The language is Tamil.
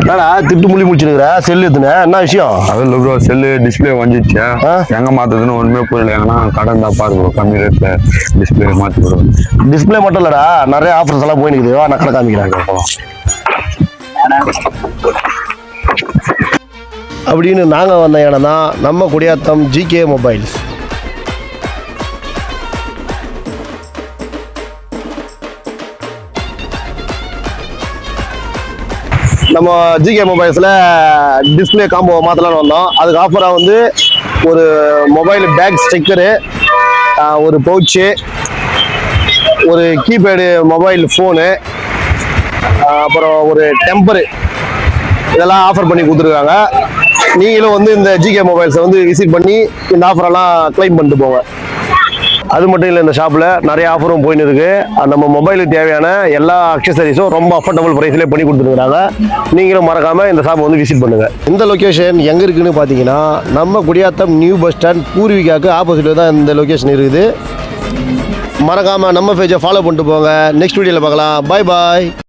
என்னடா திட்டு முள்ளி முடிச்சுருக்குற செல்லு எத்துன என்ன விஷயம்? அது இல்லை ப்ரோ, செல்லு டிஸ்பிளே வந்துச்சு. எங்கே மாற்றுறதுன்னு ஒன்றுமே புரியல. எங்கன்னா கடன் தான் பாருங்க, கம்மி ரேட்டில் டிஸ்பிளே மாற்றி ப்ரோ. டிஸ்பிளே மட்டும் இல்லடா, நிறைய ஆஃபர்ஸ் எல்லாம் போயினுக்குது. நான் கடை காமிக்கிறேன் அப்படின்னு நாங்கள் வந்த இடம் தான் நம்ம குடியாத்தம் ஜிகே மொபைல்ஸ். நம்ம ஜிகே மொபைல்ஸில் டிஸ்பிளே காம்போ மாற்றலான்னு வந்தோம். அதுக்கு ஆஃபராக வந்து ஒரு மொபைல் பேக் ஸ்டிக்கரு, ஒரு பவுச்சு, ஒரு கீபேடு மொபைல் ஃபோனு, அப்புறம் ஒரு டெம்பரு, இதெல்லாம் ஆஃபர் பண்ணி கொடுத்துருக்காங்க. நீங்களும் வந்து இந்த ஜிகே மொபைல்ஸை வந்து விசிட் பண்ணி இந்த ஆஃபரெல்லாம் கிளைம் பண்ணிட்டு போங்க. அது மட்டும் இல்லை, இந்த ஷாப்பில் நிறைய ஆஃபரும் போயின்னு இருக்கு. நம்ம மொபைலுக்கு தேவையான எல்லா அக்சசரிஸும் ரொம்ப அஃபோர்டபுள் ப்ரைஸ்லேயே பண்ணி கொடுத்துருக்காங்க. நீங்களும் மறக்காமல் இந்த ஷாப்பை வந்து விசிட் பண்ணுங்கள். இந்த லொக்கேஷன் எங்கே இருக்குதுன்னு பார்த்தீங்கன்னா, நம்ம குடியாத்தம் நியூ பஸ் ஸ்டாண்ட் பூர்விகாவுக்கு ஆப்போசிட்டில் தான் இந்த லொக்கேஷன் இருக்குது. மறக்காமல் நம்ம பேஜை ஃபாலோ பண்ணிட்டு போங்க. நெக்ஸ்ட் வீடியோவில் பார்க்கலாம். பாய் பாய்.